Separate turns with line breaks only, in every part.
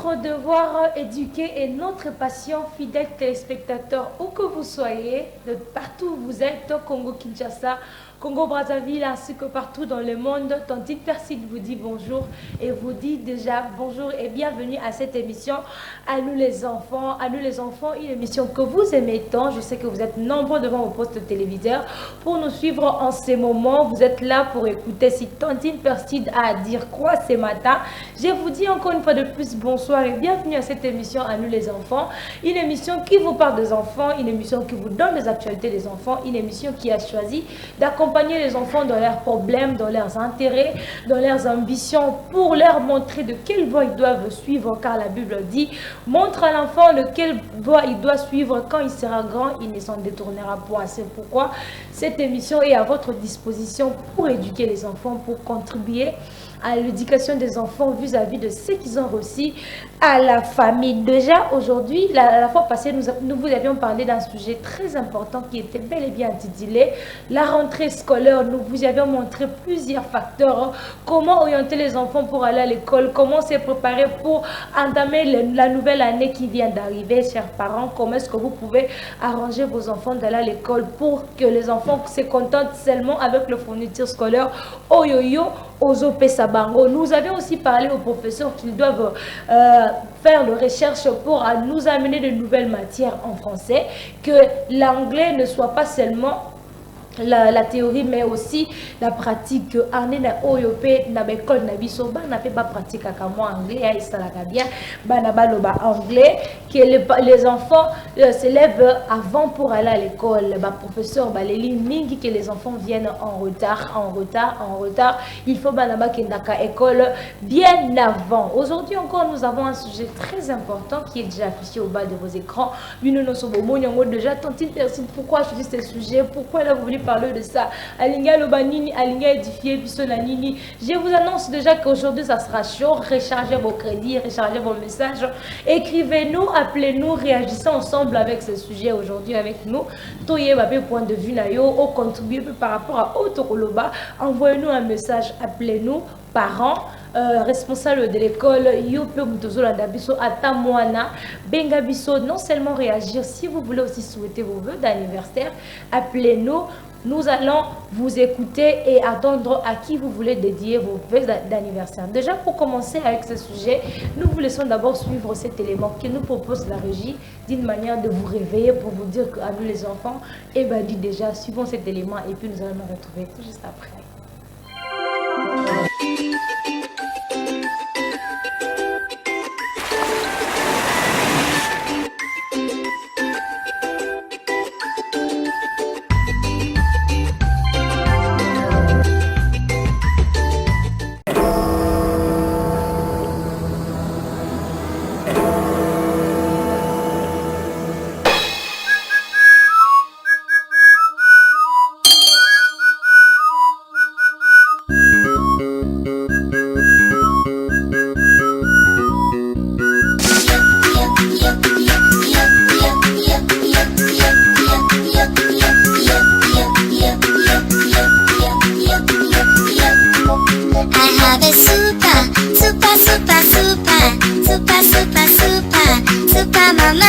Notre devoir éduquer est notre passion, fidèles téléspectateurs, où que vous soyez, de partout où vous êtes, au Congo-Kinshasa, Congo-Brazzaville, ainsi que partout dans le monde. Tantine Perside vous dit bonjour et vous dit déjà bonjour et bienvenue à cette émission À nous les enfants. À nous les enfants, une émission que vous aimez tant. Je sais que vous êtes nombreux devant vos postes téléviseurs pour nous suivre en ces moments. Vous êtes là pour écouter si Tantine Perside a à dire quoi ce matin. Je vous dis encore une fois de plus bonsoir et bienvenue à cette émission À nous les enfants. Une émission qui vous parle des enfants, une émission qui vous donne les actualités des enfants, une émission qui a choisi d'accompagner les enfants dans leurs problèmes, dans leurs intérêts, dans leurs ambitions, pour leur montrer de quelle voie ils doivent suivre, car la Bible dit, montre à l'enfant de quelle voie il doit suivre, quand il sera grand, il ne s'en détournera point. C'est pourquoi cette émission est à votre disposition pour éduquer les enfants, pour contribuer à l'éducation des enfants vis-à-vis de ce qu'ils ont reçu à la famille. Déjà aujourd'hui, la fois passée, nous vous avions parlé d'un sujet très important qui était bel et bien intitulé la rentrée scolaire. Nous vous avions montré plusieurs facteurs, comment orienter les enfants pour aller à l'école, comment se préparer pour entamer la nouvelle année qui vient d'arriver, chers parents, comment est-ce que vous pouvez arranger vos enfants d'aller à l'école pour que les enfants se contentent seulement avec le fourniture scolaire au yo-yo, aux OPSA. Nous avions aussi parlé aux professeurs qu'ils doivent faire de recherche pour nous amener de nouvelles matières en français, que l'anglais ne soit pas seulement la théorie mais aussi la pratique. Ane na oyopé na l'école na biso ba na pe ba pratique à moi anglais ya isalaka bien ba na ba loba anglais, que les enfants se lèvent avant pour aller à l'école. Ba professeur ba leli mingi que les enfants viennent en retard. Il faut ba na ba kendaka école bien avant. Aujourd'hui encore nous avons un sujet très important qui est déjà affiché au bas de vos écrans. Nous nous sommes déjà Tantine Perside. Pourquoi je dis ce sujet, pourquoi elle a voulu parler de ça? Alinga Lobanini, Alinga édifié, Bissonanini. Je vous annonce déjà qu'aujourd'hui ça sera chaud. Rechargez vos crédits, rechargez vos messages. Écrivez-nous, appelez-nous, réagissez ensemble avec ce sujet aujourd'hui avec nous. Toye Babé point de vue nayo, au contribuer par rapport à Otokoloba. Envoyez-nous un message, appelez-nous, parents. Responsable de l'école, Yope Mutozola Biso, Atamoana, Benga Biso, non seulement réagir, si vous voulez aussi souhaiter vos vœux d'anniversaire, appelez-nous. Nous allons vous écouter et attendre à qui vous voulez dédier vos vœux d'anniversaire. Déjà, pour commencer avec ce sujet, nous vous laissons d'abord suivre cet élément que nous propose la régie d'une manière de vous réveiller pour vous dire qu'à nous les enfants, et bien dit déjà, suivons cet élément et puis nous allons nous retrouver tout juste après.
Super mama.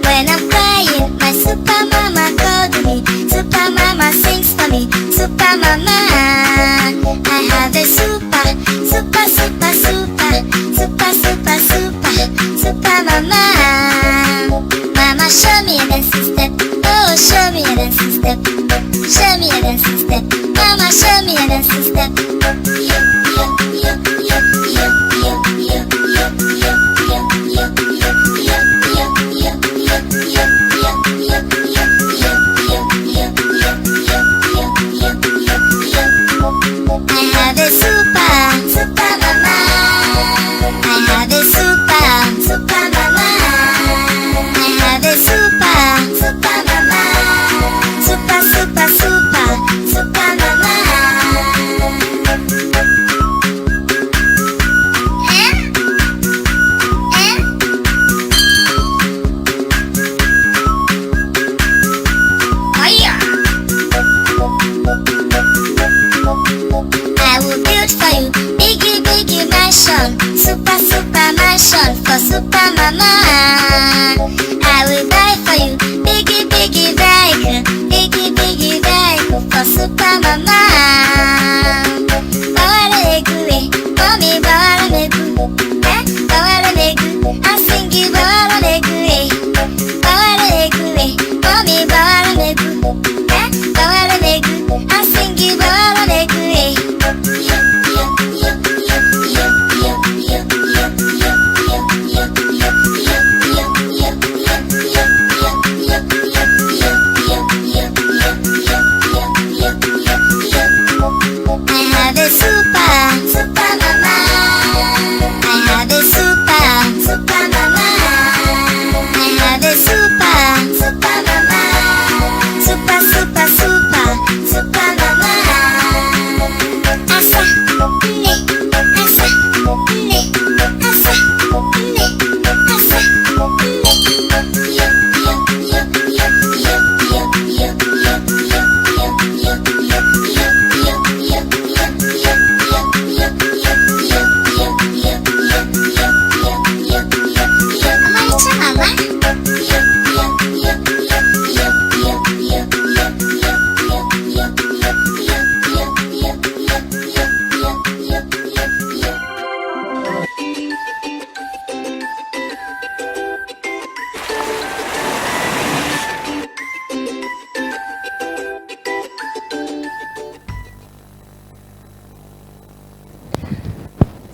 When I'm crying, my super mama called me. Super mama sings for me. Super mama, I have a super, super, super, super, super, super, super, super mama. Mama, show me a dancing step. Oh, show me a dancing step. Show me a dancing step. Mama, show me a dancing step. Yo, yo, yo, yo, yo, yo, yo, yo, yo, yo, yo, I have a super, super mama. I have a super, super mama. I have a super, super mama. Super, super, super, super mama. Oh yeah. I will build for you biggie, biggie mansion. Super, super mansion for super mama. I will buy for you biggie, biggie vehicle. Biggie, biggie vehicle for super mama. Bawala megure, mommy bawala megure. Bawala megure, I sing you bawala megure. Bawala megure, mommy bawala megure. Bawala megure, I sing you bawala megure. Yo, yo, yo, yo, yo, yo, yo, yo, yo, yo, yo, yo, yo, I have a super, super mama. I have a super, super mama. I have a super, super mama. Super, super, super, super mama. Asa, ne, asa, ne, asa, ne, asa, ne. Yo, yo, yo, yo, yo, yo, yo, yo, yo, yo, yo,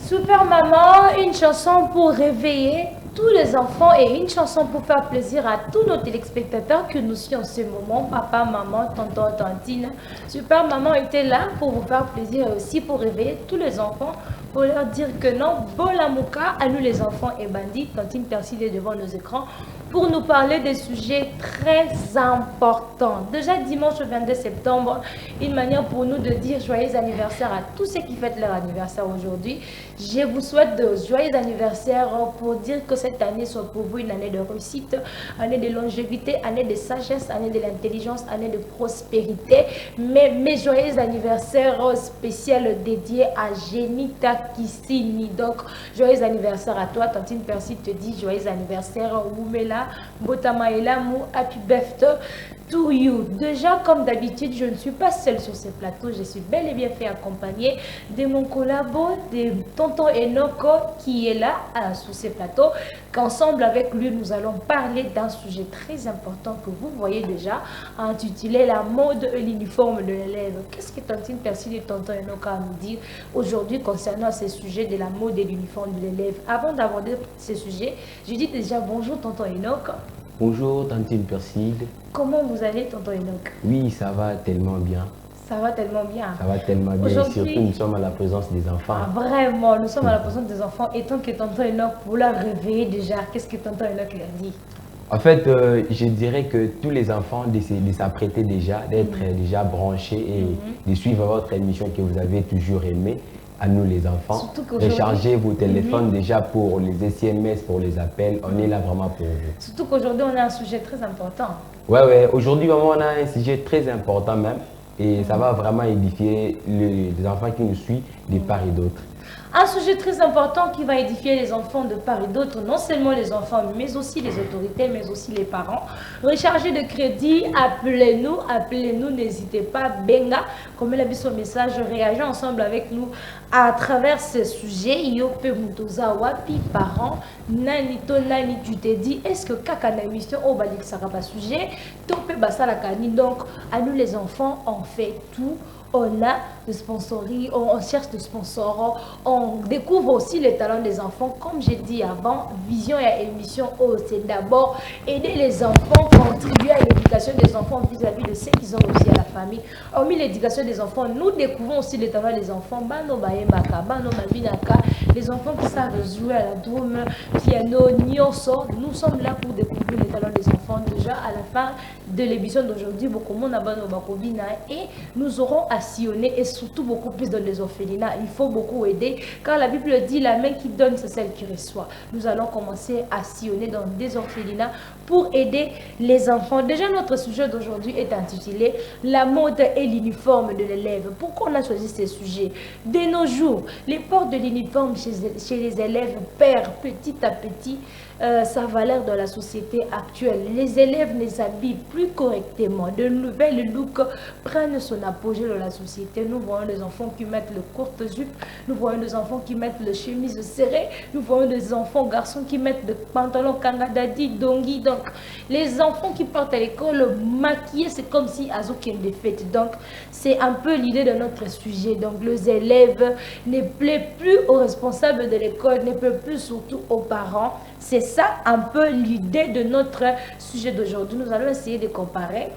Super Maman, une chanson pour réveiller tous les enfants et une chanson pour faire plaisir à tous nos téléspectateurs que nous suivons en ce moment, papa, maman, tonton, tantine. Super Maman était là pour vous faire plaisir et aussi pour réveiller tous les enfants, pour leur dire que non, Bolamouka, à nous les enfants et bandits, tantine Persile est devant nos écrans, pour nous parler des sujets très importants. Déjà dimanche 22 septembre, une manière pour nous de dire joyeux anniversaire à tous ceux qui fêtent leur anniversaire aujourd'hui. Je vous souhaite de joyeux anniversaire pour dire que cette année soit pour vous une année de réussite, année de longévité, année de sagesse, année de l'intelligence, année de prospérité. Mais mes joyeux anniversaires spéciaux dédiés à Genita Kissini. Donc, joyeux anniversaire à toi, Tantine Percy te dit joyeux anniversaire, Woumela, Botamaela, Mou, happy birthday to you. Déjà, comme d'habitude, je ne suis pas seule sur ce plateau, je suis bel et bien fait accompagner de mon collabo, de tonton Enoko qui est là sur ce plateau, qu'ensemble avec lui, nous allons parler d'un sujet très important que vous voyez déjà, intitulé la mode et l'uniforme de l'élève. Qu'est-ce que Tantine Percy et tonton Enoko a à nous dire aujourd'hui concernant ce sujet de la mode et l'uniforme de l'élève? Avant d'aborder ce sujet, je dis déjà bonjour tonton Enoko.
Bonjour Tantine Persile.
Comment vous allez tonton Enoko?
Oui, ça va tellement bien.
Ça va tellement bien.
Ça va tellement bien. Et surtout, nous sommes à la présence des enfants.
Ah, vraiment, nous sommes à la présence des enfants. Et tant que tonton Enoch, vous la réveillez déjà, qu'est-ce que tonton Enoch leur dit?
En fait, je dirais que tous les enfants de s'apprêter déjà, d'être déjà branchés et de suivre votre émission que vous avez toujours aimée, à nous les enfants. Rechargez vos téléphones déjà pour les SMS, pour les appels. On est là vraiment pour vous.
Surtout qu'aujourd'hui, on a un sujet très important.
Ouais. Aujourd'hui, vraiment, on a un sujet très important même. Et ça va vraiment édifier les enfants qui nous suivent de part et d'autre.
Un sujet très important qui va édifier les enfants de part et d'autre, non seulement les enfants, mais aussi les autorités, mais aussi les parents. Rechargez de crédit, appelez-nous, n'hésitez pas, benga, comme l'a dit son message, réagissez ensemble avec nous à travers ce sujet. Yope Mutoza Wapi, parents, nani to nani, tu t'es dit, est-ce que kaka na émission au balik saraba sujet, tope basala kani, donc à nous les enfants, on fait tout. On a des sponsories, on cherche des sponsors, on découvre aussi les talents des enfants. Comme j'ai dit avant, vision et émission, c'est d'abord aider les enfants, contribuer à l'éducation des enfants vis-à-vis de ceux qui ont aussi à la famille. Hormis l'éducation des enfants, nous découvrons aussi les talents des enfants. Les enfants qui savent jouer à la drum, piano, nyoso. Nous sommes là pour découvrir les talents des enfants déjà à la fin de l'émission d'aujourd'hui. Et nous aurons à sillonner et surtout beaucoup plus dans les orphelinats. Il faut beaucoup aider car la Bible dit la main qui donne c'est celle qui reçoit. Nous allons commencer à sillonner dans des orphelinats pour aider les enfants. Déjà notre sujet d'aujourd'hui est intitulé la mode et l'uniforme de l'élève. Pourquoi on a choisi ce sujet? De nos jours, les ports de l'uniforme chez les élèves perdent petit à petit sa valeur dans la société actuelle. Les élèves ne s'habillent plus correctement. De nouvelles looks prennent son apogée dans la société. Nous voyons des enfants qui mettent le courte jupe, nous voyons des enfants qui mettent le chemise serrée, nous voyons des enfants garçons qui mettent le pantalon kangadadi, dongi. Donc, les enfants qui partent à l'école maquillés, c'est comme si Azoukien des fêtes. Donc, c'est un peu l'idée de notre sujet. Donc, les élèves ne plaisent plus aux responsables de l'école, ne plaisent plus surtout aux parents. C'est ça un peu l'idée de notre sujet d'aujourd'hui. Nous allons essayer de comparer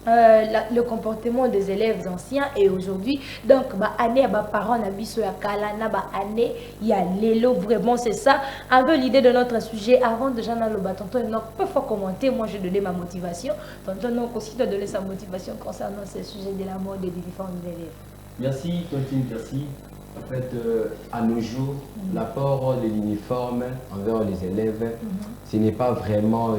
le comportement des élèves anciens et aujourd'hui. Donc, année à parents n'abisso ya kalana année il y a l'élo, vraiment c'est ça un peu l'idée de notre sujet. Avant de j'en ai le tonton non peut faut commenter. Moi j'ai donné ma motivation, tonton non aussi doit donner sa motivation concernant ce sujet de la mode et des différents élèves.
Merci Tontine, merci. En fait, à nos jours, l'apport de l'uniforme envers les élèves, ce n'est pas vraiment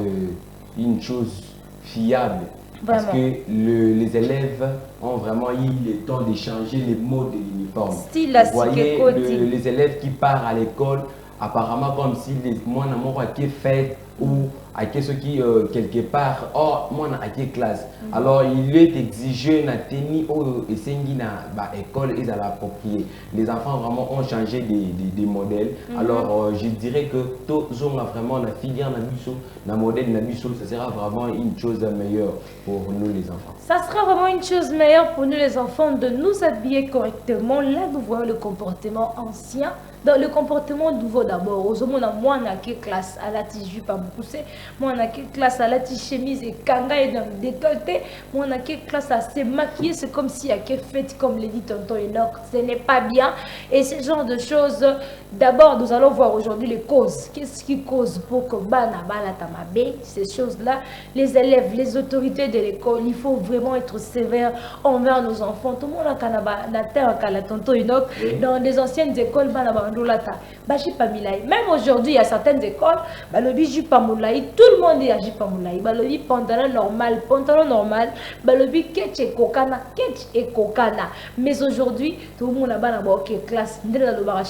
une chose fiable. Vraiment. Parce que les élèves ont vraiment eu le temps d'échanger les mots de l'uniforme. Vous voyez les élèves qui partent à l'école, apparemment comme si les moines n'ont été faits ou à ceux qui quelque part or moi à quelle classe. Alors il est exigé na tenue au esengi na école et à l'approprier. Les enfants vraiment ont changé des modèles. Alors je dirais que tous ont vraiment la filière na biso na modèle na biso, ça sera vraiment une chose meilleure pour nous les enfants.
Ça sera vraiment une chose meilleure pour nous les enfants de nous habiller correctement. Là nous voyons le comportement ancien. Dans le comportement nouveau d'abord, moi on a quelle classe à la tiju pas poussé, moi on a quelle classe à la chemise et kanga et dans le décolleté, moi on a quelle classe à se maquiller, c'est comme si à quelle fête comme le dit tonton Enoch, ce n'est pas bien. Et ce genre de choses, d'abord nous allons voir aujourd'hui les causes. Qu'est-ce qui cause pour que bana bala tamabe, ces choses-là, les élèves, les autorités de l'école, il faut vraiment être sévère envers nos enfants. Tout le monde a kanaba na terre kala tonton Enoch dans des anciennes écoles bana même aujourd'hui, il y a certaines écoles, balobi jupa moulaï, tout le monde est à jupa moulaï, balobi pantalon normal, balobi ketch et kokana. Mais aujourd'hui, tout le monde a ban ok classe,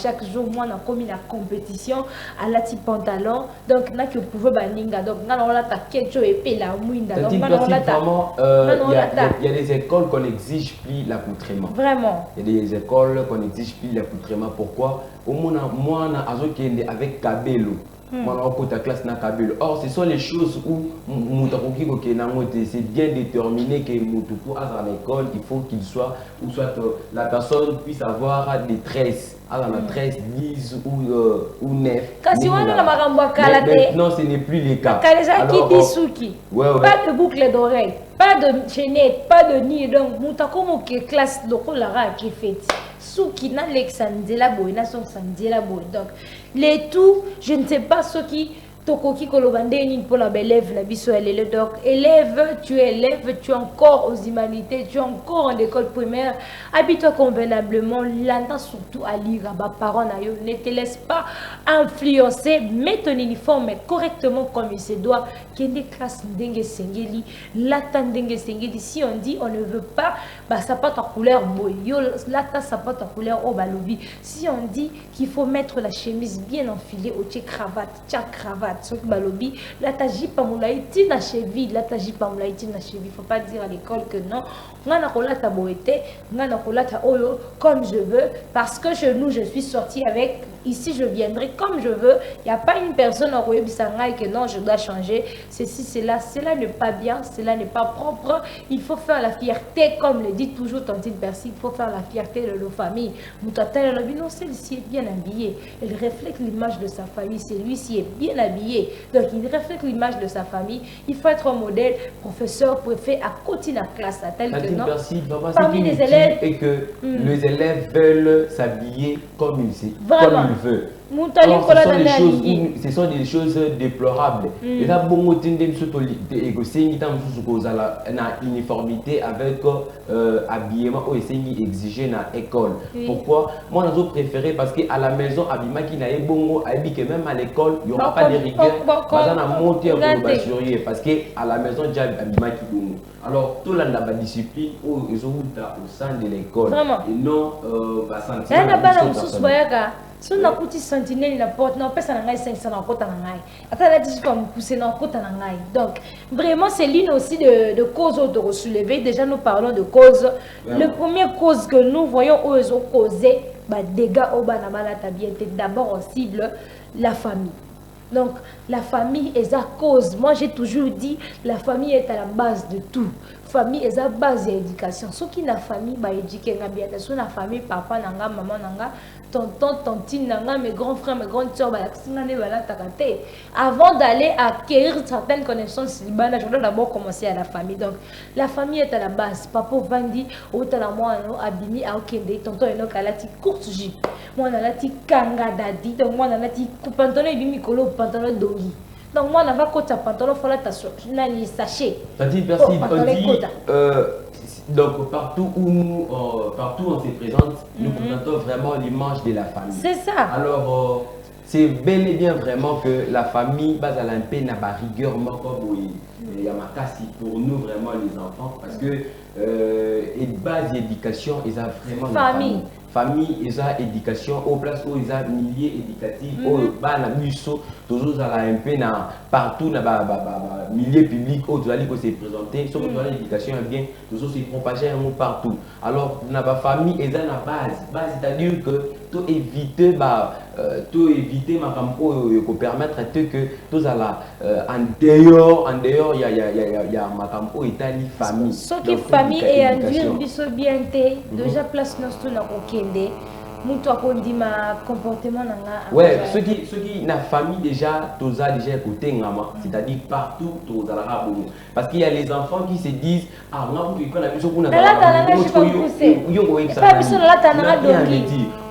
chaque jour, moi on a commis la compétition à la type pantalon, donc n'a que pouvez baninga, donc on a ta ketch et puis la mouinda.
Vraiment, il y a des écoles qu'on n'exige plus l'accoutrement.
Vraiment.
Il y a des écoles qu'on n'exige plus l'accoutrement. Pourquoi? Au moins, moi, avec Kabelo, moi, ta classe na Kabelo. Or, ce sont les choses où c'est bien déterminé que Moutoukou à l'école, il faut qu'il soit, ou soit la personne puisse avoir des tresses. Alors, la 13, 10 ou 9. Maintenant, ce n'est plus le cas.
Alors, pas de boucle d'oreille, pas de chaînette, pas de nid. Donc, Moutakou, classe de Kolara qui fait. Qui n'a l'exandela boy, n'a son sandela boy. Donc, les tout, je ne sais pas ce qui tokoki kolobandeni pour la élève la biso elle donc élève, tu es encore aux humanités, tu es encore en école primaire, habite-toi convenablement, l'entends surtout à lire, parents ne te laisse pas influencer, mets ton uniforme correctement comme il se doit, kende classe ndenge sengeli, lata ndenge sengeli, si on dit on ne veut pas, bah ça pas ta couleur boyo, lata ça pas ta couleur au balobi, si on dit qu'il faut mettre la chemise bien enfilée au cravate, ce balobi, la tajipa moulaïti na cheville, la tajipa moulaïti na cheville. Faut pas dire à l'école que non, ngana kolata boete, ngana kolata oyo comme je veux, parce que chez nous je suis sortie avec, ici je viendrai comme je veux. Il n'y a pas une personne en Royaume-Uni que non, je dois changer. Ceci, cela n'est pas bien, cela n'est pas propre. Il faut faire la fierté, comme le dit toujours Tantine Percy, il faut faire la fierté de nos familles. Moutata, non, celle-ci est bien habillée. Elle reflète l'image de sa famille. Celui-ci est bien habillé. Donc, il reflète l'image de sa famille. Il faut être un modèle, professeur, préfet, à côté de la classe. Tel que non.
Parmi les élèves. Et que les élèves veulent s'habiller comme ils veulent. Ce sont des choses déplorables. Et là, bon, uniformité avec habillement exigé dans l'école. Pourquoi? Moi, j'ai préféré parce qu'à la maison, même à l'école, il n'y aura pas de rigueur. Parce qu'à la maison, j'ai alors, tout le monde a la discipline au sein de l'école. Et non,
si on a coûté sentinelle la porte, non, personne n'a 500 en côte en aïe. Attends, la discipline va pousser dans côte en aïe. Donc, vraiment, c'est l'une aussi de causes de soulever. Déjà, nous parlons de causes. La première cause que nous voyons où ils ont causé, dégâts au Banamala Tabiente, d'abord on cible la famille. Donc, la famille est à cause. Moi, j'ai toujours dit, la famille est à la base de tout. Famille est à la base de l'éducation. Ce qui est la famille, bah, éduquer bien. Si la famille, papa, nanga, maman, nanga, tonton, tantine, nanga, mes grands frères, mes grandes soeurs, avant d'aller acquérir certaines connaissances, je dois d'abord commencer à la famille. Donc, la famille est à la base. Papa, Vandi, Otalamoi, Abimi, Aokende, tonton, Eno, Kalati, courte jupe. Moi, on a dit kanga dadi. Donc, moi, on a dit pantalon, Bimikolo, pantalon, dongi. Donc, moi, on a dit pantalon, il faut la sachet.
Donc partout où on se présente, nous présentons vraiment l'image de la famille.
C'est ça.
Alors, c'est bel et bien vraiment que la famille, base à l'impé, n'a pas rigueur, il y a ma casse pour nous vraiment les enfants, parce que et base d'éducation, ils ont vraiment
famille.
Famille, ils ont éducation, au place où ils ont milieu éducatif, au bas na musso, toujours à la MP, partout dans le milieu public, où tu as dit que c'est présenté, sauf que l'éducation est bien, toujours c'est propagé partout. Alors, dans la famille, ils ont la base, c'est-à-dire que tout éviter ma campagne pour permettre que tout ça là en dehors il y a ma campagne Italie famille.
Ce qui famille et induire biso bien déjà place nos tout na kokende mutu akondi ma comportement nanga.
Ouais, ceux qui na famille déjà tous a déjà écouté ngama, c'est-à-dire partout tous à la rabou parce qu'il y a les enfants qui se disent ah on a vu que la mission qu'on a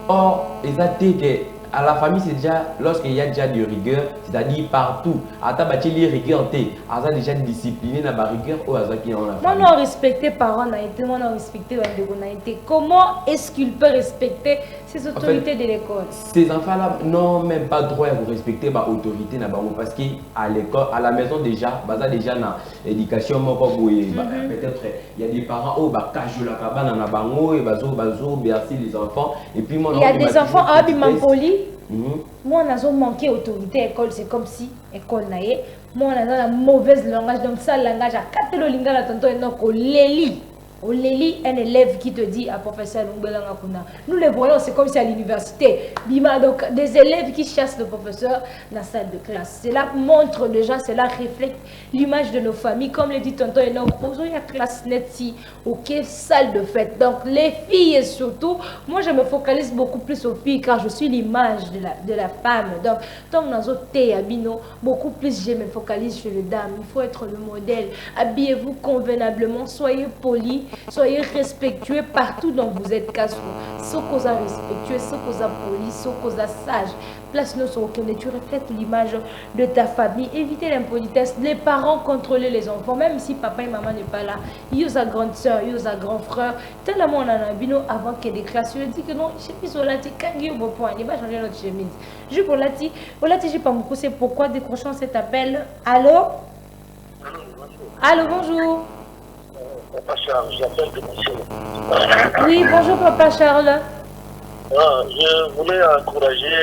or, ils ont que à la famille, c'est déjà, lorsqu'il y a déjà de rigueur, c'est-à-dire partout. À ta bâtie, les rigueurs, à ça déjà discipliné dans la rigueur ou à ça qui est en la famille.
Moi, on respecté parents, moi, on respecté comment est-ce qu'il peut respecter ces autorités de l'école?
Ces enfants-là n'ont même pas droit à vous respecter l'autorité parce qu'à l'école, à la maison déjà, déjà dans l'éducation, peut-être il y a des parents qui cachent la cabane dans bango et bercer les enfants. Et puis moi,
il y a des enfants poli. Moi, on a manqué d'autorité à l'école, c'est comme si l'école n'a pas. Moi, on a la mauvaise langage, donc ça, langage à 4 lingala, tonton, et donc, au Léli, un élève qui te dit à professeur nous les voyons, c'est comme si à l'université. Donc, des élèves qui chassent le professeur dans la salle de classe. Cela montre déjà, cela reflète l'image de nos familles. Comme le dit tonton Enoch, il y a classe net si, ok, salle de fête. Donc, les filles surtout, moi je me focalise beaucoup plus aux filles car je suis l'image de la femme. Donc, tant que nous avons beaucoup plus je me focalise sur les dames. Il faut être le modèle. Habillez-vous convenablement, soyez polis. soyez respectueux partout dont vous êtes casse. Ce qu'on a respectueux, ce qu'on a poli, ce qu'on a sage. Place nous sur aucun tu reflètes l'image de ta famille. Évitez l'impolitesse. Les parents contrôlez les enfants, même si papa et maman n'est pas là. Ils ont grande soeur, ils ont grand frère. Tellement on a un bino avant qu'il y ait des classes. Je dis que non, chemise au lati, quand il y a un bon point, il va changer notre chemise. Je pour lati, j'ai pas beaucoup. C'est pourquoi décrochons cet appel. Allô? Allô, bonjour.
Papa Charles, j'appelle de monsieur.
Oui, bonjour Papa Charles.
Je voulais encourager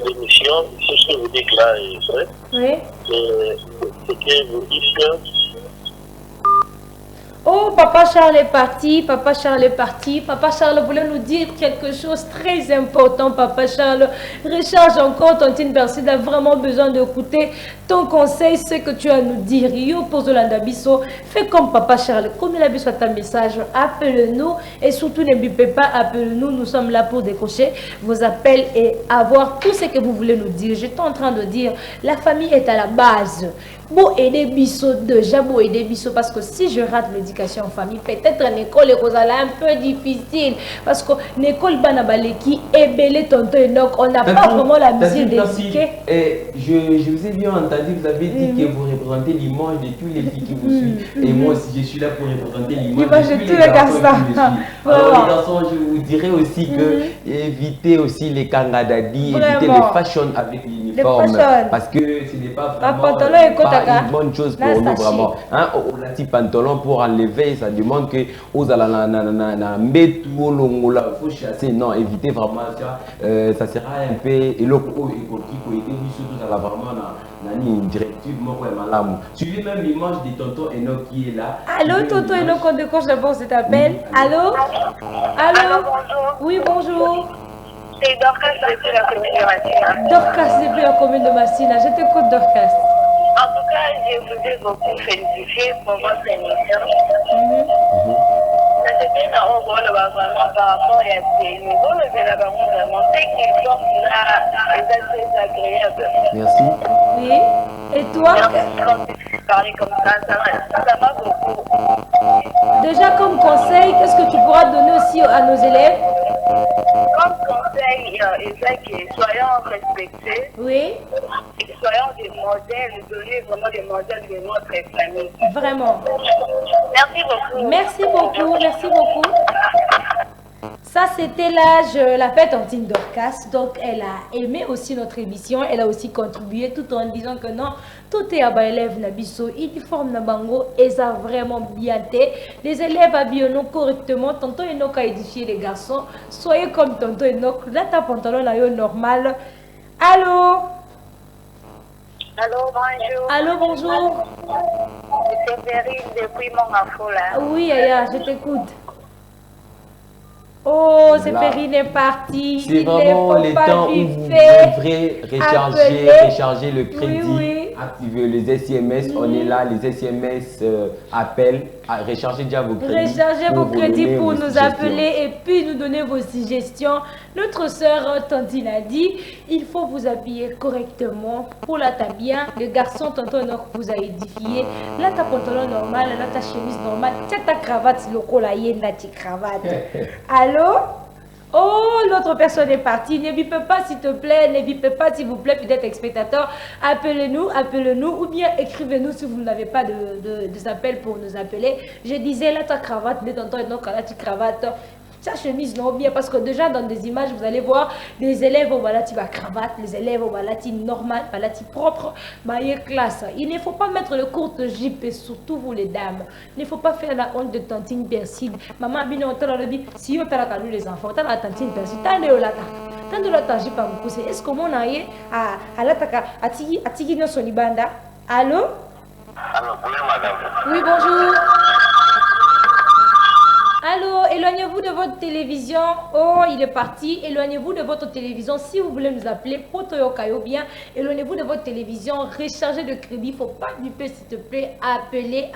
l'émission. Ce que vous dites là est vrai.
Oui.
C'est que vous dites que...
Oh, Papa Charles est parti, Papa Charles est parti. Papa Charles voulait nous dire quelque chose de très important, Papa Charles. Recharge encore, Tantine Perside a vraiment besoin d'écouter ton conseil, ce que tu as à nous dire. Yo, pose l'andabiso, fais comme Papa Charles. Comme il a besoin de ta message, appelle-nous et surtout ne bipez pas, appelle-nous. Nous sommes là pour décrocher vos appels et avoir tout ce que vous voulez nous dire. J'étais en train de dire, la famille est à la base. Bon, aider Bisso déjà, bon, aider Bisso parce que si je rate l'éducation en famille, peut-être l'école est un peu difficile parce que l'école Banabaleki est belle tonton et donc on n'a pas vraiment la mission d'éduquer.
Je vous ai bien entendu, vous avez dit que vous représentez l'image de tous les filles qui vous suivent et moi aussi je suis là pour représenter l'image de tous les garçons qui me suivent. Alors les garçons, je vous dirais aussi que évitez aussi les kangadadi, évitez les fashion avec l'uniforme parce que ce n'est pas vraiment une bonne chose pour nous vraiment. Hein, on a dit pantalon pour enlever, ça demande que aux il faut chasser. Non, évitez vraiment ça. Ça sera un peu et le surtout ça va vraiment une directive suivez même l'image de tonton Enoch qui est là.
Allô tonton Enoch, on décroche d'abord cet appel. Allô? Allô?
Bonjour.
Oui, bonjour.
C'est Dorcas depuis la commune de Massina.
Dorcas depuis la commune de Massina. Je t'écoute Dorcas.
En tout cas, je vous ai beaucoup félicité pour votre émission. C'était un rôle vraiment par rapport à ces niveaux de la vraiment c'est qu'ils sont là, très agréable.
Merci.
Oui. Et toi?
Parler comme ça m'a beaucoup.
Déjà comme conseil, qu'est-ce que tu pourras donner aussi à nos élèves?
Comme conseil, soyons respectés.
Oui.
Soyons des modèles, donner vraiment des modèles de notre famille.
Vraiment.
Merci beaucoup.
Merci beaucoup, merci beaucoup. Ça, c'était là, je l'appelle Tantine Dorcas. Donc, elle a aimé aussi notre émission. Elle a aussi contribué tout en disant que non, tout est à bas élèves Nabiso, uniforme Nabango, et ça vraiment bien été. Les élèves habillent correctement. Tonton Enoch a édifié les garçons. Soyez comme Tonton Enoch. Là, ta pantalon là, normal. Allô?
Allô, bonjour.
Allô, bonjour.
C'est Perrine depuis mon info là.
Oui, Aya, je t'écoute. Oh, Séphérine est partie.
C'est vraiment le temps où vous devrez recharger le crédit, activer les SMS. On est là, les SMS appellent. Rechargez déjà vos crédits.
Rechargez vos crédits pour nous appeler et puis nous donner vos suggestions. Notre sœur Tantine a dit, il faut vous habiller correctement pour la bien. Le garçon Tonton Enoch vous a édifié. Là, ta pantalon normal, là, ta chemise normale. Tu as ta cravate, là, il y a ta cravate. Allô? Oh, l'autre personne est partie. Ne bipez pas, s'il te plaît. Ne bipez pas, s'il vous plaît, peut-être spectateur. Appelez-nous, ou bien écrivez-nous si vous n'avez pas de appels pour nous appeler. Je disais, là, ta cravate, de tonton Enoch, là, ta cravate. Sa chemise, non, bien, parce que déjà dans des images, vous allez voir des élèves au balati à cravate, les élèves au balati normal, balati propre, classe. Il ne faut pas mettre le courte jupe, et surtout vous les dames. Il ne faut pas faire la honte de Tantine Perside. Maman, bien, on t'a dit, si on t'a les enfants, t'as la Tantine Perside, t'as le lata. Tant de la jupe à vous pousser. Est-ce que mon aïe à l'attaque à Tigi no Sonibanda? Allô?
Alors, bonjour madame.
Oui, bonjour. Allô, éloignez-vous de votre télévision. Oh, il est parti. Éloignez-vous de votre télévision. Si vous voulez nous appeler, Potoyokayo bien. Éloignez-vous de votre télévision. Rechargez le crédit. Il ne faut pas biper, s'il te plaît. Appelez.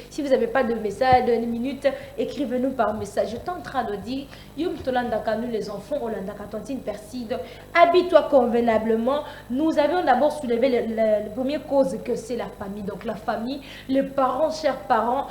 Si vous n'avez pas de message de minute, écrivez-nous par message. Je suis en train de dire, Yum Tolandaka, nous les enfants, Olandaka, Tantine Perside, habille-toi convenablement. Nous avions d'abord soulevé la première cause que c'est la famille. Donc la famille, les parents, chers parents,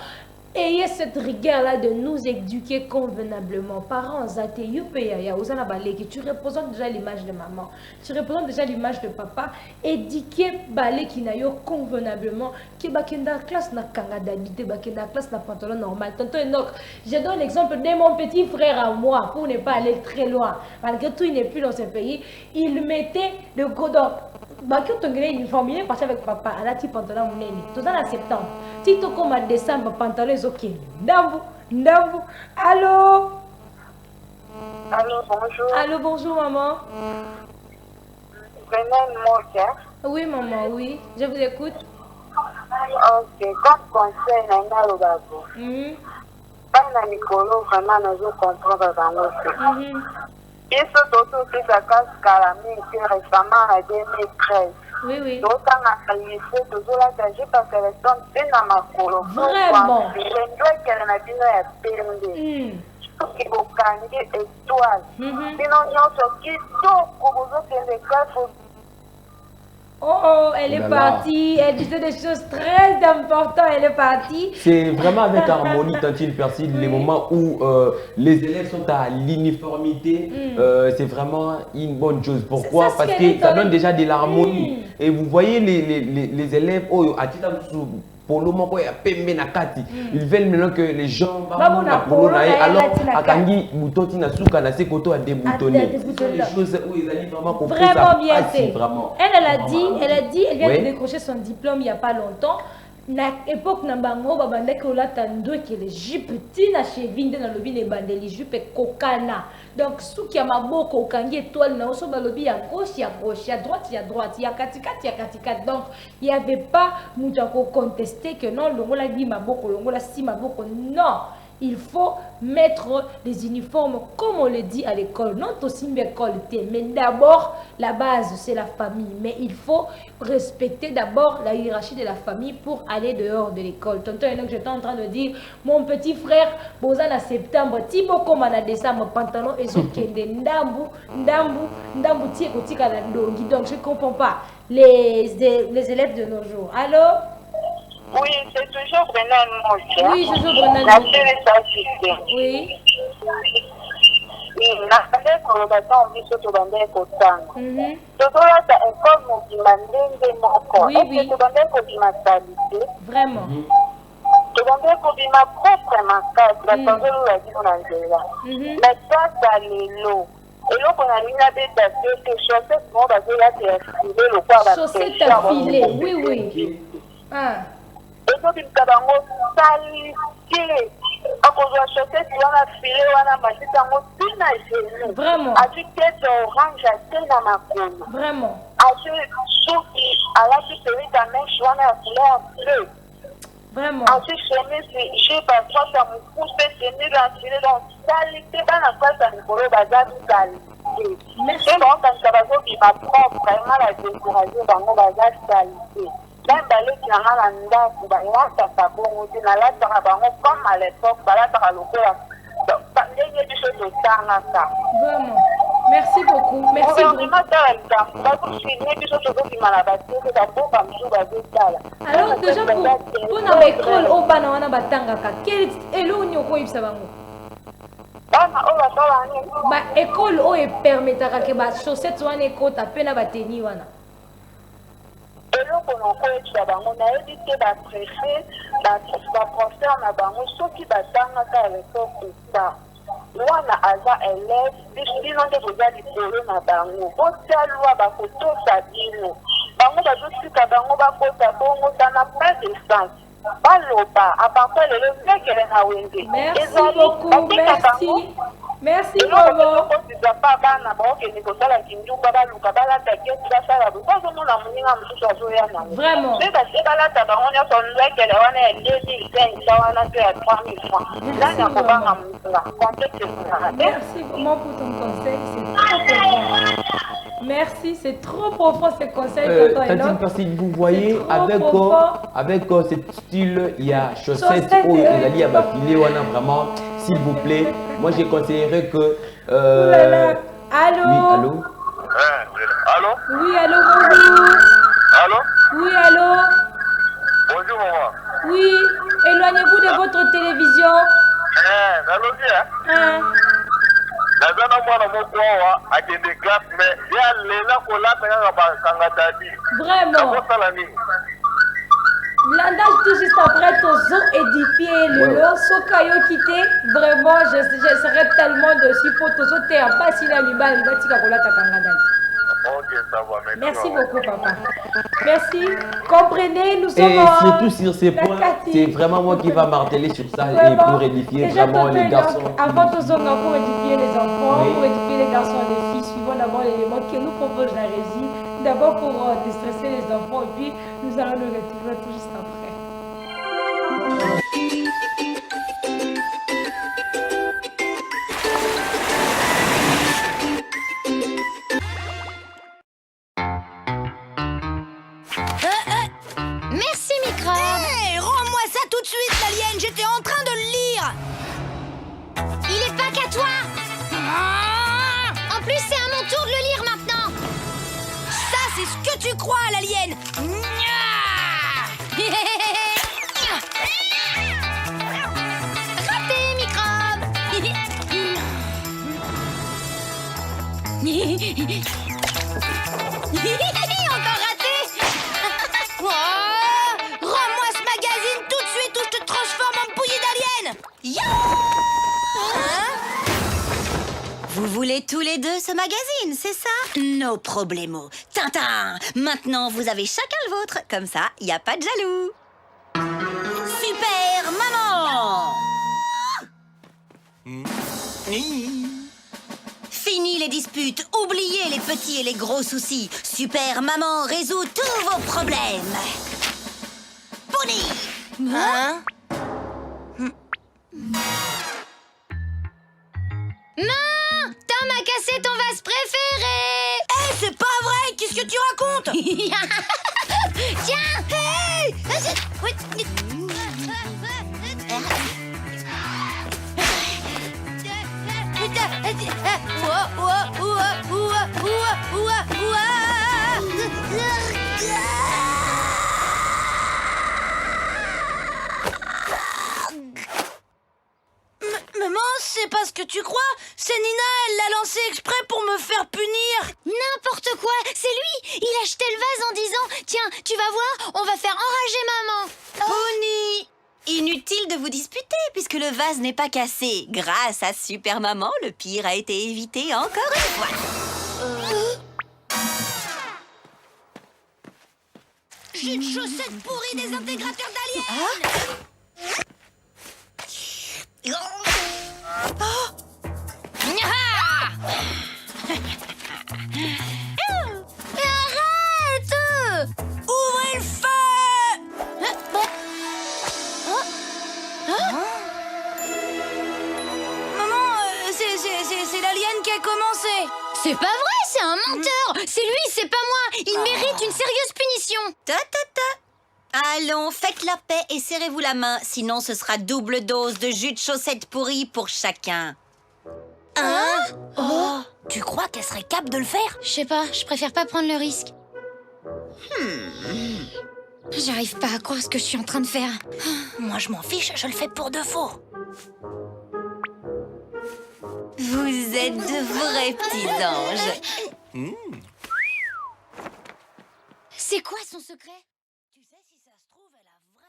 ayez cette rigueur-là de nous éduquer convenablement. Parents, tu représentes déjà l'image de maman, tu représentes déjà l'image de papa. Éduquer balé qui n'a convenablement, qui bakenda classe na kanga d'habiter, bakenda classe na pantalon normal. Je donne l'exemple de mon petit frère à moi, pour ne pas aller très loin. Malgré tout, il n'est plus dans ce pays. Il mettait le godon. Baki utongele uniforme, il est parti avec papa, à la petite pantalon mouneni. Tout ça en septembre. Si tu comme en décembre, pantalon est ok. Ndambu. Allô?
Allô, bonjour.
Allô, bonjour maman.
Vraiment, mon cœur.
Oui maman, oui. Je vous écoute.
Ok, comme conseil, Nana Lobabo. Pas na Nicolo, vraiment, nous comprendre dans notre. Et ce d'autres qui s'accrochent calamé récemment en 2013.
Oui.
Donc, on a lycée, toujours là, j'ai parce que les gens sont dans ma colo.
Vraiment.
Je dois qu'elle n'a pas été qui vous gagnez étoile. Sinon, nous sommes qui sont pour vous autres les écoles.
Oh, elle est partie. Elle disait des choses très importantes. Elle est partie.
C'est vraiment avec harmonie, Tantine Persile, les moments où les élèves sont à l'uniformité, c'est vraiment une bonne chose. Pourquoi? Parce que ça donne déjà de l'harmonie. Et vous voyez les élèves, ils veulent maintenant que les gens alors akangi butoti na suka na sekoto a déboutonner. Les choses où ils allaient vraiment comprendre ça.
Vraiment bien fait. Elle vient de décrocher son diplôme il n'y a pas longtemps. Na époque na bango babanda ko lata ndo ke les jupes tina chevinde na lobi ne bandeli jupe kokana. Donc souki ya maboko okangi étoile na oso balobi ya gauche, à droite, ya katikati. Donc il y avait pas mutu ko contester que non longola bi maboko longola si maboko non. Il faut mettre les uniformes comme on le dit à l'école. Non, aussi une école, mais d'abord, la base, c'est la famille. Mais il faut respecter d'abord la hiérarchie de la famille pour aller dehors de l'école. Tonton Enoch, j'étais en train de dire, mon petit frère, Bozan à septembre, Thibaut comme en décembre, pantalon et son kende, ndambu, tieko, la dongi. Donc, je ne comprends pas les élèves de nos jours. Allô?
Oui, c'est toujours Brennan Mocha.
Oui, toujours Brennan
Mocha.
Oui.
nakande kolobaka obiso tobandai kotanga tozolata ekole mobima ndenge moko ete tobandai kobima salite
vraiment
tobandai kobima propre makasi batozolula bino na nzela mais sasa lelo eloko na lingi abeta te te chaussette moko bazolata ya file lokwa
chaussette à filet oui
ezobimisa bango salite akozwa chaussette wana file wana matiti yango ntina genu azwi tete orange ate na makolo azwi suki alati pelita meshe wana ya couleur bleu azwi chemise jupe atroce ya mokusu pe chemise ya file donc salite bana klase ya mikolo baza salite pe baokanisa bazobima propre ema la décourage bango baza salite même baleki nanga na ndako balataka bongo te nalataka bango comme à l'époque balataka lokola ndenge biso totangaka
merci beaucoup
gouvernement tala likambo bakofinye biso tozobima na bateke baboka mosusu bazotala
alors déjà mpona baekole oyo bana wana batangaka eloko nini okoyebisa bango
bana oyo basalani
baekole oyo epermetaka ke bachaussette wana ekota mpe na bateni wana
eloko nakoyebisa bango nayebi te baprefe baprofesseur na bango soki batangaka lekoke ta wana aza élève bino nde koza likolo na bango botia lwa bakotosa bino bango bazosika bango bakota bongo sana pas de sens baloba apartir lelo ndekele na wenge ezali batekaka bango
merci maman
pas bana baokende kosala kinduka baluka balata keti basala bazomona moninga mosusu azoya nango mpe base balata bango nyonso ndekele wana ya 2005 wana mpe ya 3000 francs nani akobanga moninga contexte ezonaka te
merci vraiment pour ton conseil c'est trop profond merci c'est trop profond ces conseils
Tantine Persile, vous voyez avec ce style il y a chaussettes où il y a bafilé wana vraiment s'il vous plaît moi je conseillerais que
allô
oui allô
allô
oui allô bonjour
allô
oui allô
bonjour maman
oui Éloignez-vous de votre télévision. Vraiment. Blandage tout juste après Tozo édifié le lot, Sokayo quitté. Vraiment, je serais tellement dessus pour Tozo te en bas si la liba il va tirer la takangada. Merci beaucoup, papa. Merci. Comprenez, nous sommes.
Et surtout sur ces points, c'est vraiment moi qui va marteler sur ça et pour édifier vraiment les garçons.
Avant Tozo, pour édifier les enfants, pour édifier les garçons et les filles, suivant d'abord l'élément que nous propose la régie. D'abord pour déstresser les enfants et puis nous allons nous retrouver tout juste après.
Merci Microbe.
Hey, rends-moi ça tout de suite, l'alien. J'étais en train de le lire.
Il est pas qu'à toi. En plus, c'est à mon tour de le lire maintenant.
Ça, c'est ce que tu crois, l'alien.
Raté, Microbe.
Encore raté. Rends-moi ce magazine tout de suite ou je te transforme en bouillie d'alien.
Vous voulez tous les deux ce magazine, c'est ça? No problemo. Tintin, maintenant vous avez chacun le vôtre. Comme ça, il n'y a pas de jaloux. Super maman! Fini les disputes, oubliez les petits et les gros soucis. Super maman résout tous vos problèmes. Pony!
Non, Tom a cassé ton vase préféré.
Hey, c'est pas vrai. Qu'est-ce que tu racontes?
Tiens.
Hey! Maman, c'est pas ce que tu crois. C'est Nina, elle l'a lancé exprès pour me faire punir.
N'importe quoi, c'est lui. Il a jeté le vase en disant « Tiens, tu vas voir, on va faire enrager maman. »
Pony! Inutile de vous disputer puisque le vase n'est pas cassé. Grâce à Super Maman, le pire a été évité encore une fois.
J'ai une chaussette pourrie des intégrateurs d'aliens.
Arrête!
Ouvrez le feu! Maman, c'est l'alien qui a commencé.
C'est pas vrai, c'est un menteur. C'est lui, c'est pas moi. Il mérite une sérieuse punition.
Allons, faites la paix et serrez-vous la main, sinon ce sera double dose de jus de chaussettes pourries pour chacun.
Tu crois qu'elle serait capable de le faire?
Je sais pas, je préfère pas prendre le risque. J'arrive pas à croire ce que je suis en train de faire.
Moi, je m'en fiche, je le fais pour de faux.
Vous êtes de vrais petits anges.
C'est quoi son secret?
Tu sais, si ça se trouve, elle a vraiment...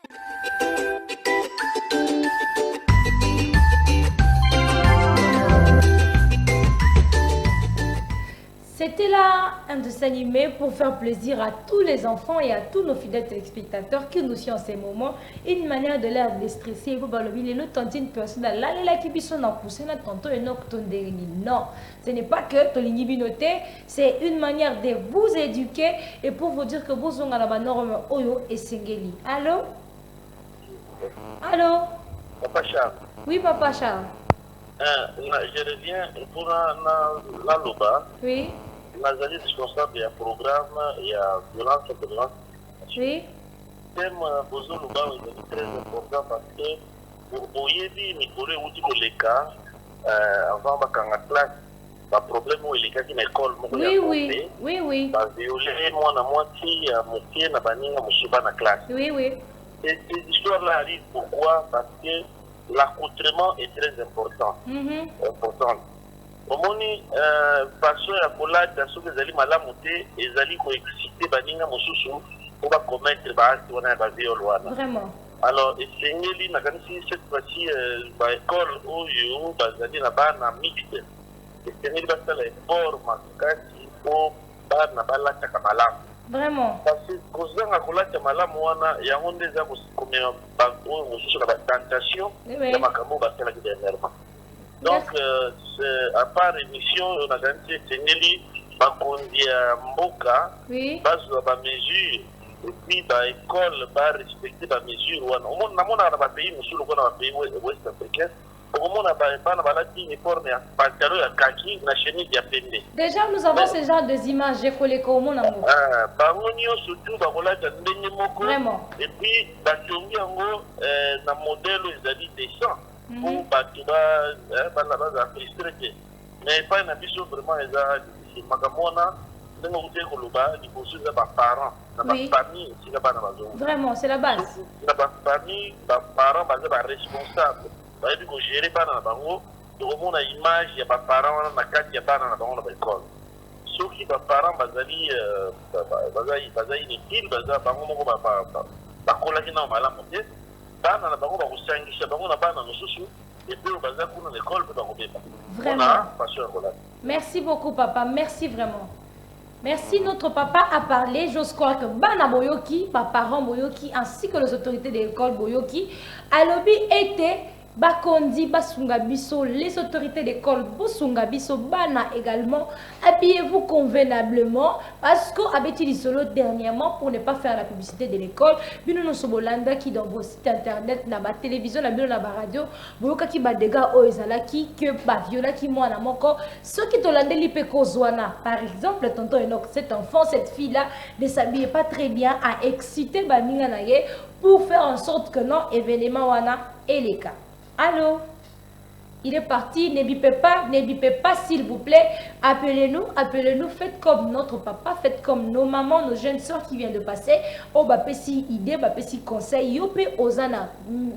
C'était là un dessin animé pour faire plaisir à tous les enfants et à tous nos fidèles téléspectateurs qui nous suivent en ces moments. Une manière de leur déstresser. Non, ce n'est pas que Tolingi Binote, c'est une manière de vous éduquer et pour vous dire que vous avez la norme Oyo et Sengeli. Allô? Allô?
Papa Charles.
Oui, Papa Charles.
Je reviens pour la Loba.
Oui.
Nazali responsable du programme, il y a violence et violence.
Oui.
Le thème Bozo Loba est très important parce que pour Boyebi, Mikore Outi Koleka, avant ma classe, le problème où il y a une école,
oui.
Violé, moi, na moitié, na baninga, mushiba na classe.
Oui.
ces histoires-là arrivent pourquoi? Parce que l'accoutrement est très important. Important. Omoni façon ya kolata soki ezali malamu te ezali koexcite baninga mosusu po bakommettre baacte wana ya baviole wana. Alors esengeli nakanisi cette fois-ci baekole oyo bazali na bana mixte esengeli basala effort makasi po bana balataka malamu.
Vraiment.
Parce que kozanga kolata malamu wana yango nde eza komema oyo mosusu na batentation ya makambo basalaki dernièrement. Donc, à part émission, on a gagné Tengeli, Bakondi Mboka, base de la mesure, et puis l'école va respecter la mesure. On a un pays, nous sommes un pays ouest africain. On a un uniforme, un pantalon, un kaki, une chenille qui a peine.
Déjà, nous avons ce genre d'images, j'ai collé comme on a dit.
Surtout, vraiment. Et puis, Bakongi Ango, un modèle, ils ont dit décent. Pour la frustré. Mais pas une ambition vraiment difficile. Magamona, nous avons dit que les parents, la famille, c'est la base.
Vraiment, c'est la base.
La famille, les parents, les responsables. Il faut gérer pas dans la bango. Tout le monde a image, il y a des parents, il y a pas dans la bango dans l'école. Ceux qui sont parents, ils ont une équipe, ils ont un
Vraiment. Merci beaucoup, papa. Merci vraiment. Merci, notre papa a parlé. J'ose croire que Bana Boyoki, parents Boyoki, ainsi que les autorités de l'école Boyoki, à l'objet était Bakondi, Basunga Biso, les autorités d'école Bosunga Biso, Bana également. Habillez-vous convenablement parce qu'on a bêti solo dernièrement pour ne pas faire la publicité de l'école. Bino no sobolanda qui dans vos sites internet, na ba télévision, na bino na ba radio, boyoka ki ba dega o ezalaki que ba viola ki mwana moko. Ceux qui tolande lipe kozwana, par exemple, tonton Enoch, cet enfant, cette fille-là, ne s'habillait pas très bien, a excité ba ninga na ye pour faire en sorte que non événement wana et les cas. Allô? Il est parti, ne bipez pas s'il vous plaît. Appelez-nous, faites comme notre papa, faites comme nos mamans, nos jeunes soeurs qui viennent de passer. Oh, bah, si idée, bah, si conseil, yopé osana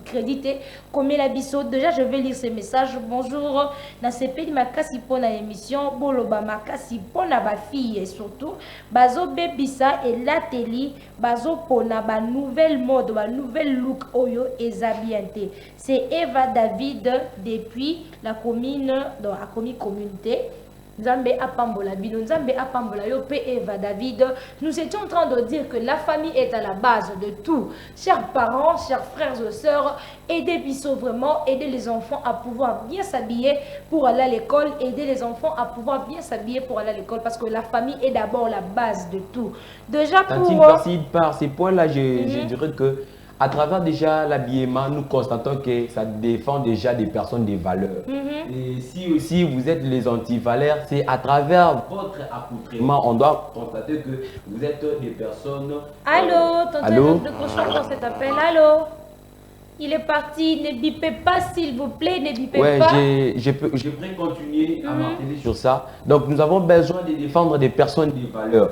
crédité, comme la biso. Déjà, je vais lire ces messages. Bonjour, na CP ma kasi pour la émission, boloba ma kasi pour la fille et surtout, bazo bebisa et la télé, bazo pona ba nouvelle mode, ba nouvelle look oyo et zabienté. C'est Eva David depuis la commune, dans la communauté. Nzambe apambola bino, Nzambe apambola yo pe Eva David. Nous étions en train de dire que la famille est à la base de tout. Chers parents, chers frères et sœurs, aidez Bisso vraiment, aider les enfants à pouvoir bien s'habiller pour aller à l'école, aider les enfants à pouvoir bien s'habiller pour aller à l'école parce que la famille est d'abord la base de tout. Déjà pour
par ces points-là, je dirais que à travers déjà l'habillement, nous constatons que ça défend déjà des personnes des valeurs. Et si aussi vous êtes les anti-valeurs, c'est à travers votre accoutrement, on doit constater que vous êtes des personnes...
Allô, tentez de cochon pour cet appel. Allô? Il est parti, ne bipez pas s'il vous plaît, ne bipez pas.
Je pourrais continuer à m'atteler sur ça. Donc nous avons besoin de défendre des personnes des valeurs.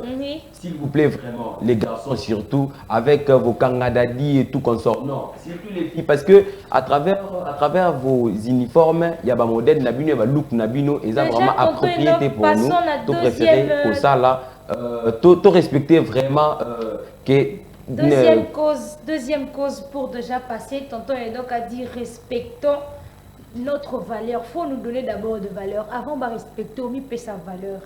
S'il vous plaît vraiment, les garçons surtout, avec vos kangadadi et tout consort. Non, surtout les filles, parce que à travers vos uniformes, il y a un modèle nabino, il y a un look nabino, et ça vraiment approprié pour nous, tout préféré pour ça là, tout respecter vraiment que...
Deuxième cause pour déjà passer, tonton Enoch a dit respectons notre valeur. Il faut nous donner d'abord de valeur. Avant de respecter, on peut sa valeur.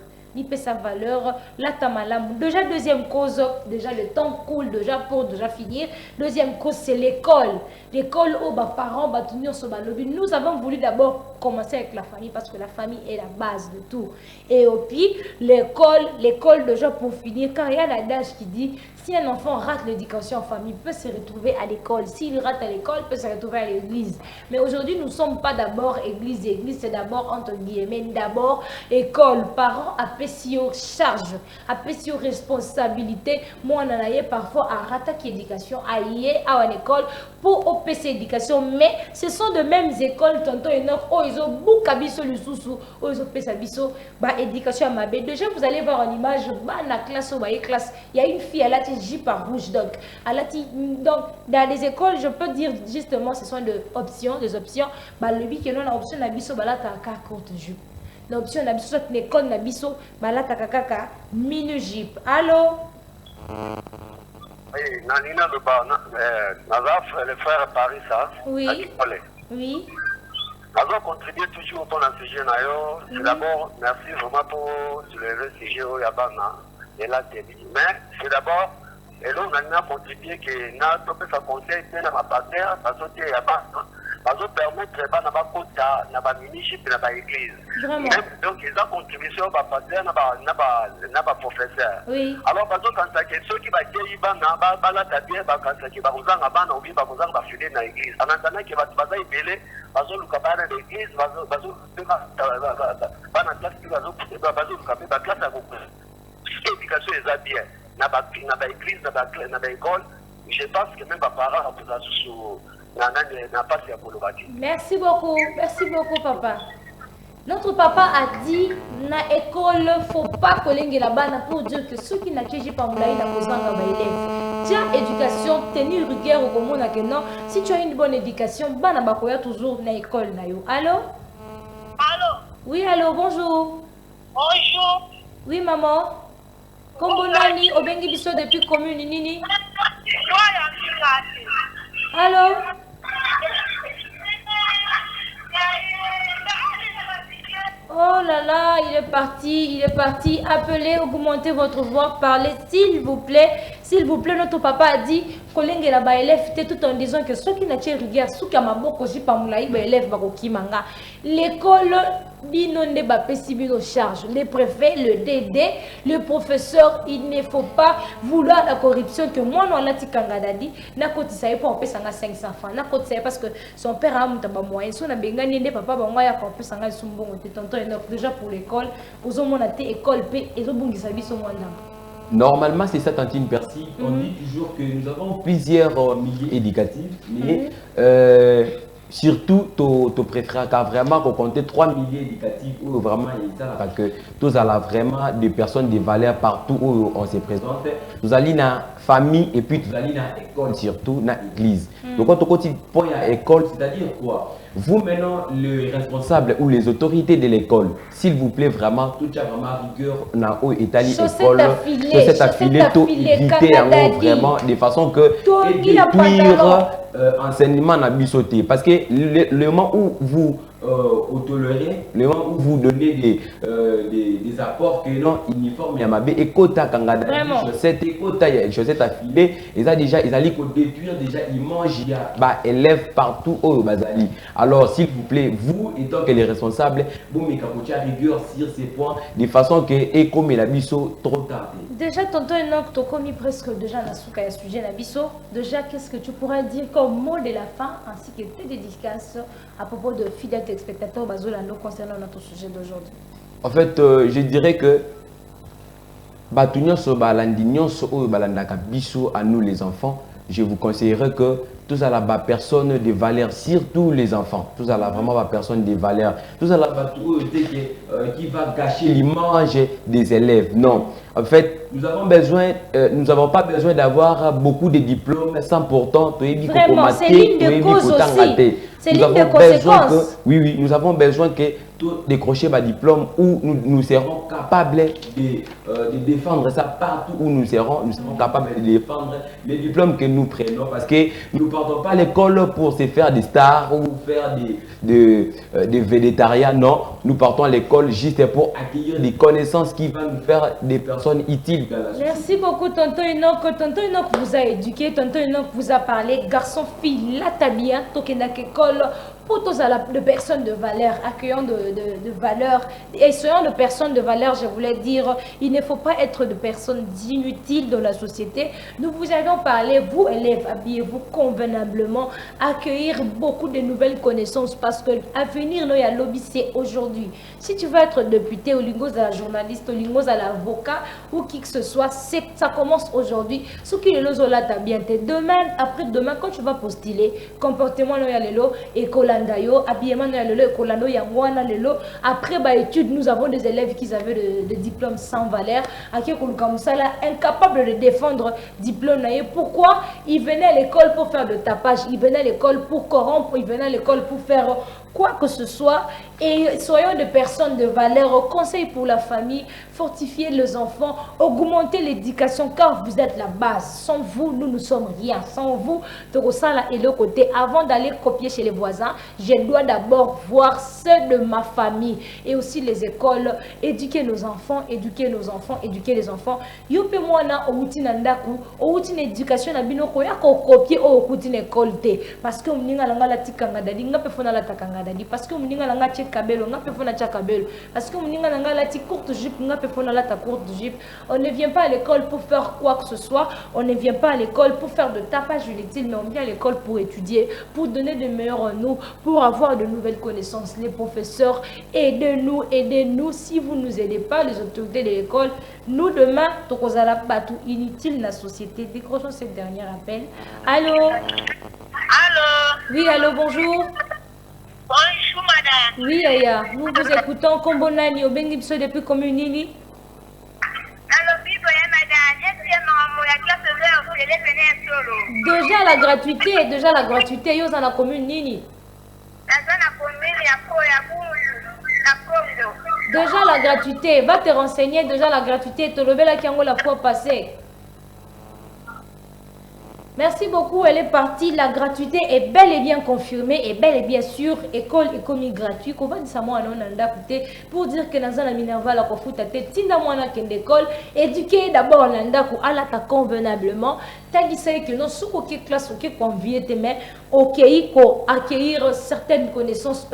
Sa valeur, la tamalam. Déjà, deuxième cause, déjà le temps coule déjà pour déjà finir. Deuxième cause, c'est l'école. L'école où les parents nous avons voulu d'abord commencer avec la famille parce que la famille est la base de tout. Et puis, l'école déjà pour finir, car il y a l'adage qui dit si un enfant rate l'éducation en famille, il peut se retrouver à l'école. S'il rate à l'école, il peut se retrouver à l'église. Mais aujourd'hui, nous ne sommes pas d'abord église. Église, c'est d'abord entre guillemets, d'abord école. Parents appellent apprécié charge, apprécié responsabilité. Moi, on a parfois à rattaquer éducation, à y à une école pour OPC éducation, mais ce sont de mêmes écoles, tonton et neuf, oh, ils ont beaucoup abisso le sous-sous, oh, ils ont fait abisso, bah, éducation à ma bête. Déjà, vous allez voir en image, bah, la classe, oh, bah, classe, il y a une fille, elle a dit J par rouge, donc, dans les écoles, je peux dire justement, ce sont des options, bah, le but que l'on a option d'abisso, bah, là, t'as un courte jupe. L'option d'abisso, soit l'école d'abisso, bah, là, t'as kaka, mini jupe. Allô?
Oui, Nanina le frère Paris, ça.
Oui. Oui.
Nous avons contribué toujours pour le sujet. C'est d'abord, merci vraiment pour soulever le sujet au Yabana et la télé. Mais c'est d'abord, et là, on a contribué que nous avons fait un conseil de ma partenaire, parce que Yabana, parce que permettre de ministre et l'église. Donc, ils ont contribué sur ma partenaire, na professeur.
Oui.
Alors, parce que quand ça question qui va dire, il va la tabia, quand ça qui va vous en avoir, on va filer dans l'église. En attendant qu'il va se épeler, parce que le cabaret de l'église, parce que l'éducation est bien. Dans l'église, dans l'école, je pense que même les parents vous associent.
Merci beaucoup, papa. Notre papa a dit, na école, faut pas coller la banane pour dire que ceux qui n'ont pas moulay n'a pas besoin d'élèves. Tiens, éducation, tenir rigueur au commun que non. Si tu as une bonne éducation, bana bakoya toujours na école na yo. Allô?
Allô?
Oui, allô, bonjour.
Bonjour.
Oui, maman. Comment nani obengi biso depuis commune nini? Allô? Oh là là, il est parti. Appelez, augmentez votre voix, parlez, s'il vous plaît. S'il vous plaît, notre papa a dit kolenge la ba élève tout en disant que ceux qui n'ont pas rigueur, ceux qui ont beaucoup de pamulaï ba élève ba kokimanga. L'école binonde ba pesibiro charge. Le préfet, le DD, le professeur, il ne faut pas vouloir la corruption que moi non lati kangada dit na koti ça pas on peut sanga 500 francs. Na koti ça parce que son père a muta ba moyen. So na bengani nde papa ba moya ko peut sanga sumbongo te tonton déjà pour l'école, aux hommes on a été école et les hommes qui s'habillent au monde.
Normalement, c'est ça, Tantine Percy. On dit toujours que nous avons plusieurs milieux éducatifs, mais surtout, tu préfères qu'à vraiment compter 3 milieux éducatifs où vraiment il y a parce que tous allons vraiment des personnes de valeur partout où on se présente. Nous allons dans la famille et puis nous allons dans l'école, surtout dans l'église. Donc, quand on point à l'école, c'est-à-dire quoi? Vous maintenant, le responsable ou les autorités de l'école, s'il vous plaît, vraiment, tout a vraiment rigueur dans l'école, chaussette affilée, tout éviter vraiment de façon que détruire enseignement n'a bisoté. Parce que le moment où vous tolérez, le moment où vous donnez des apports que non uniforme yamabe et kota kangada chaussette affilée, et ça déjà ils allaient détruire déjà ils mangent il y a bah élèves partout au bazali. Alors s'il vous plaît, vous étant que les responsables, vous mettez rigueur sur ces points de façon que et comme la biso trop tard.
Déjà tonton Enoch tu commis presque déjà la souka à sujet la biso. Déjà qu'est-ce que tu pourrais dire comme mot de la fin ainsi que tes dédicaces à propos de fidèles spectateurs bazolano concernant notre sujet d'aujourd'hui?
En fait, je dirais que à nous les enfants, je vous conseillerais que tous à la bas personne de valeur, surtout les enfants, tous à la vraiment bas personne de valeur, tous à la bas qui va gâcher l'image des élèves. Non, en fait, nous n'avons pas besoin d'avoir beaucoup de diplômes sans pourtant
vraiment, c'est l'une des causes aussi. C'est l'une des conséquences.
Oui, nous avons besoin que tout décrocher ma diplôme où nous serons capables de défendre ça partout où nous serons capables de défendre les diplômes que nous prenons parce que nous ne partons pas à l'école pour se faire des stars ou faire des végétariens. Non, nous partons à l'école juste pour acquérir des connaissances qui vont nous faire des personnes utiles.
Merci beaucoup, tonton Enoch. Tonton Enoch vous a éduqué, tonton Enoch vous a parlé. Garçon, fille, la tabia, tokenak école pour tous de personnes de valeur, accueillant de valeur, et soyons de personnes de valeur, je voulais dire, il ne faut pas être de personnes inutiles dans la société. Nous vous avons parlé, vous élèves, habillez-vous convenablement, accueillir beaucoup de nouvelles connaissances, parce que l'avenir, il y a lobby, c'est aujourd'hui. Si tu veux être député, au lingos à la journaliste, au lingos à l'avocat, ou qui que ce soit, ça commence aujourd'hui. Ce qui est là, t'as bien été. Demain, après-demain, quand tu vas postuler, comportement, il y a le lot, écolandayo, habillement, il y a le lot, écolando, il y a le lot. Après, bah, études, nous avons des élèves qui avaient des diplômes sans valeur, comme ça, là, incapables de défendre diplôme. Pourquoi? Ils venaient à l'école pour faire de tapage, ils venaient à l'école pour corrompre, ils venaient à l'école pour faire quoi que ce soit. Et soyons des personnes de valeur, conseil pour la famille, fortifier les enfants, augmenter l'éducation car vous êtes la base. Sans vous, nous ne sommes rien. Sans vous, là et le côté. Avant d'aller copier chez les voisins, je dois d'abord voir ceux de ma famille et aussi les écoles. Éduquer nos enfants, éduquer nos enfants, éduquer les enfants. Yope mwana outi nandaku, outi éducation na bino ko ya ko copier au outi école te parce que mninga langa la tikanga dadi ngape fona la takanga dadi parce que mninga langa kabelo ngape fona cha kabelo parce que mninga langa la ti courte jupe ngape fona la ta courte jupe. On ne vient pas à l'école pour faire quoi que ce soit, on ne vient pas à l'école pour faire de tapage inutile, mais on vient à l'école pour étudier, pour donner de meilleurs en nous, pour avoir de nouvelles connaissances. Les professeurs, aidez-nous. Si vous ne nous aidez pas, les autorités de l'école, nous demain, tokozala batou inutile la société. Décrochons ce dernier appel. Allô?
Allô?
Oui, allô, bonjour.
Bonjour, madame.
Oui, Aya, nous vous écoutons. Kombonani, au Bengipso depuis Communini.
Allô, oui, madame.
Déjà la gratuité, yo dans la commune Nini. Déjà la gratuité, va te renseigner, déjà la gratuité, te lever la kiango la fois passée. Merci beaucoup, elle est partie. La gratuité est bel et bien confirmée et bel et bien sûr, école et commis gratuit. Qu'on va dire ça moi pour dire que dans la Minerva la kofuta te tinda mwana kende école, éduquer d'abord l'anda ko ala ta convenablement. T'as dit que non sous quelle classe ou quelle convier tes mains, ok, ko acquérir certaines connaissances,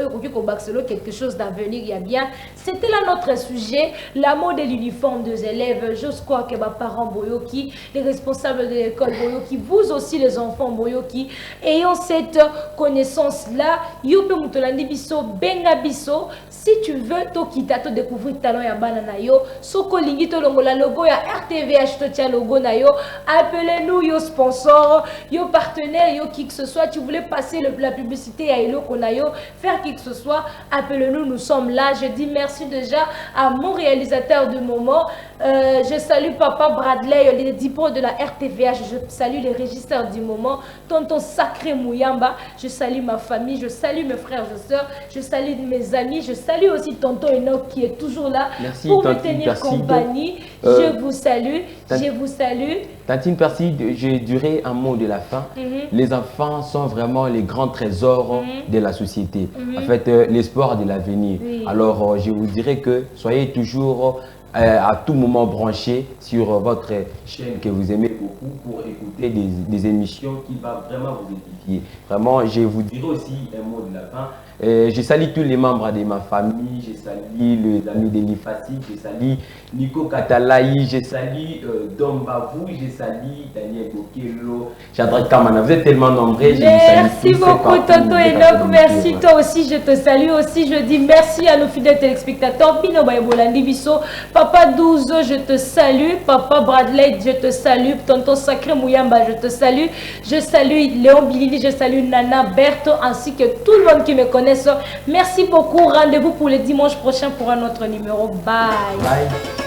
quelque chose d'avenir, il y a bien. C'était là notre sujet, l'amour de l'uniforme des élèves. Je crois que mes parents Boyoki, les responsables de l'école Boyoki, vous aussi les enfants Boyoki, ayant cette connaissance-là, yope mutolandi biso, benga biso, si tu veux, to kita to découvrir talent ya banana yo, soko lingi to longola logo ya RTVH to tia logo na yo, appelez-nous yo sponsor, yo partenaire, yo qui que ce soit, tu voulais passer la publicité à Elo Konayo, faire qui que ce soit, appelez-nous, nous sommes là. Je dis merci déjà à mon réalisateur du moment. Je salue Papa Bradley, les diplômes de la RTVH, je salue les régisseurs du moment, tonton Sacré Mouyamba, je salue ma famille, je salue mes frères et sœurs, je salue mes amis, je salue aussi tonton Enoch qui est toujours là pour me tenir compagnie. Je vous salue, je vous salue.
Tantine Perside, je dirais un mot de la fin. Les enfants sont vraiment les grands trésors de la société. En fait, l'espoir de l'avenir. Alors, je vous dirais que soyez toujours à tout moment branchés sur votre chaîne que vous aimez beaucoup pour écouter des émissions qui vont vraiment vous édifier. Vraiment, je vous dirais aussi un mot de la fin. Je salue tous les membres de ma famille, je salue les amis de Nifasi, je salue Nico Katalaï, je salue Dombavou, je salue Daniel Bokelo, Chadrak Kamana. Vous êtes tellement nombreux.
Merci beaucoup, Tonton Enoch. Merci, toi aussi, je te salue aussi. Je dis merci à nos fidèles téléspectateurs. Bino Bayebolandi Bisso, Papa 12, je te salue. Papa Bradley, je te salue. Tonton Sacré Mouyamba, je te salue. Je salue Léon Bilili, je salue Nana Berthe, ainsi que tout le monde qui me connaît. Merci beaucoup. Rendez-vous pour le dimanche prochain pour un autre numéro. Bye.
Bye.